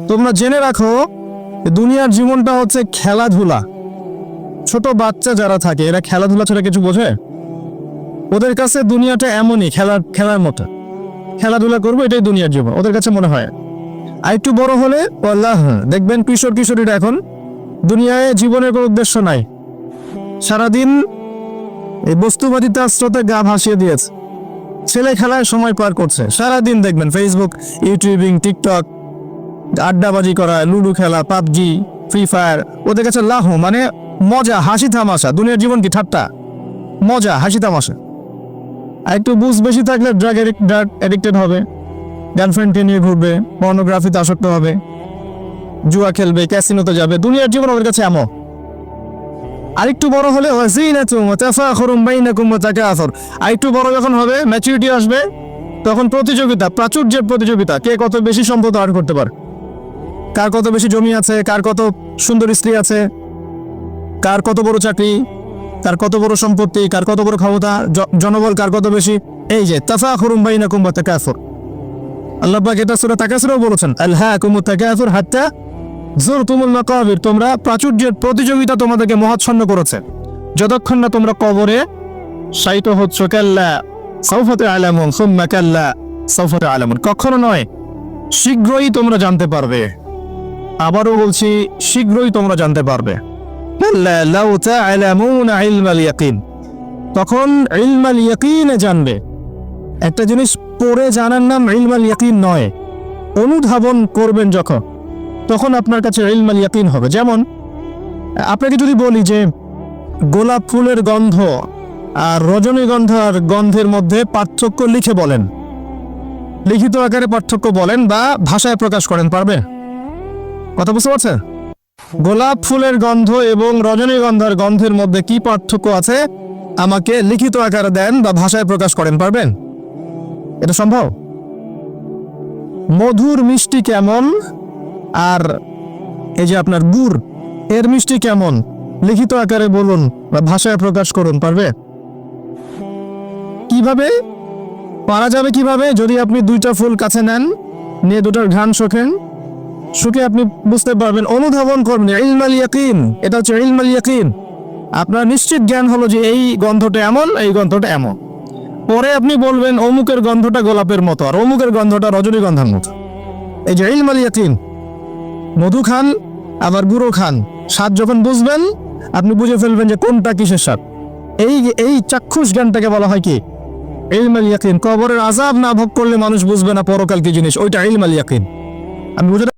তোমরা জেনে রাখো দুনিয়ার জীবনটা হচ্ছে খেলাধুলা। ছোট বাচ্চা যারা থাকে এরা খেলাধুলা ছাড়া কিছু বোঝে? ওদের কাছে দুনিয়াটা এমনই, খেলার মতো। খেলাধুলা করবো, এটাই দুনিয়ার জীবন ওদের কাছে মনে হয়। আর একটু বড় হলে আল্লাহ, দেখবেন কিশোর কিশোরীরা এখন দুনিয়ায় জীবনের কোনো উদ্দেশ্য নাই, সারাদিন এই বস্তুবাদিতা স্রোতে গা ভাসিয়ে দিয়েছে। ছেলে খেলায় সময় পার করছে, সারাদিন দেখবেন ফেসবুক, ইউটিউবিং, টিকটক, আড্ডাবাজি করা, লুডো খেলা, পাবজি, ফ্রি ফায়ার। ওদের কাছে লাহ মানে মজা, হাসি তামাশা। দুনিয়ার জীবন কি ঠাট্টা? মজা, হাসি তামাশা। আর একটু বুঝ বেশি থাকলে ড্রাগ অ্যাডিক্টেড হবে, গার্লফ্রেন্ডকে নিয়ে ঘুরবে, পর্নোগ্রাফিতে আসক্ত হবে, জুয়া খেলবে, ক্যাসিনোতে যাবে। দুনিয়ার জীবন ওদের কাছে এমন। আরেকটু বড় হলে আরেকটু বড় যখন হবে, ম্যাচুরিটি আসবে, তখন প্রতিযোগিতা, প্রাচুর্যের প্রতিযোগিতা, কে কত বেশি সম্পদ অর্জন করতে পারে, কার কত বেশি জমি আছে, কার কত সুন্দর স্ত্রী আছে, কার কত বড় চাকরি, কার কত বড় সম্পত্তি, কার কত বড় ক্ষমতা, জনবল কার কত বেশি। এই যে তাফাখুরুম বাইনাকুম ওয়া তাকাসুর, আল্লাহ পাক এটা সূরা তাকাসুরেও বলেছেন, আলহাকুমুত তাকাসুর হাত্তা যুরতুমুল মাকাবির। তোমরা প্রাচুর্যের প্রতিযোগিতা তোমাদেরকে মহাচ্ছন্ন করেছে যতক্ষণ না তোমরা কবরে শায়িত হচ্ছ। কাল্লা সাউফা তা'লামুন সুম্মা কাল্লা সাউফা তা'লামুন, কখনো নয়, শীঘ্রই তোমরা জানতে পারবে। আবারও বলছি, শীঘ্রই তোমরা জানতে পারবে। কাল্লা লাউ তা'লামুনা ইলমাল ইয়াকিন, তখন ইলমাল ইয়াকিনে জানবে। একটা জিনিস পড়ে জানার নাম ইলমাল ইয়াকিন নয়, অনুধাবন করবেন যখন, তখন আপনার কাছে ইলমাল ইয়াকিন হবে। যেমন আপনাকে যদি বলি যে গোলাপ ফুলের গন্ধ আর রজনীগন্ধার গন্ধের মধ্যে পার্থক্য লিখে বলেন, লিখিত আকারে পার্থক্য বলেন বা ভাষায় প্রকাশ করেন, পারবে? কথা বুঝতে পারছেন? গোলাপ ফুলের গন্ধ এবং রজনীগন্ধার গন্ধের মধ্যে কি পার্থক্য আছে আমাকে লিখিত আকারে দেন বা ভাষায় প্রকাশ করেন, পারবেন? এটা সম্ভব? মধুর মিষ্টি কেমন আর এই যে আপনার গুড়, এর মিষ্টি কেমন, লিখিত আকারে বলুন বা ভাষায় প্রকাশ করুন, পারবে? কিভাবে পারা যাবে? কিভাবে? যদি আপনি দুইটা ফুল কাছে নেন, নিয়ে দুটার ঘ্রাণ শোকেন, শুকে আপনি বুঝতে পারবেন, অনুধাবন করবেন। ইলমাল ইয়াকিন, এটা হচ্ছে ইলমাল ইয়াকিন। আপনার নিশ্চিত জ্ঞান হলো যে এই গন্ধটা এমন, এই গন্ধটা এমন। পরে আপনি বলবেন অমুকের গন্ধটা গোলাপের মতো আর অমুকের গন্ধটা রজনীগন্ধার মতো। এই যে ইলমাল ইয়াকিন। মধু খান আবার গুঁড়ো খান, স্বাদ যখন বুঝবেন আপনি বুঝে ফেলবেন যে কোনটা কিসের স্বাদ। এই চাক্ষুষ জ্ঞানটাকে বলা হয় কি? ইলমাল ইয়াকিন। কবরের আযাব না ভোগ করলে মানুষ বুঝবে না পরকাল কি জিনিস, ওইটা ইলমাল ইয়াকিন। আমি বুঝে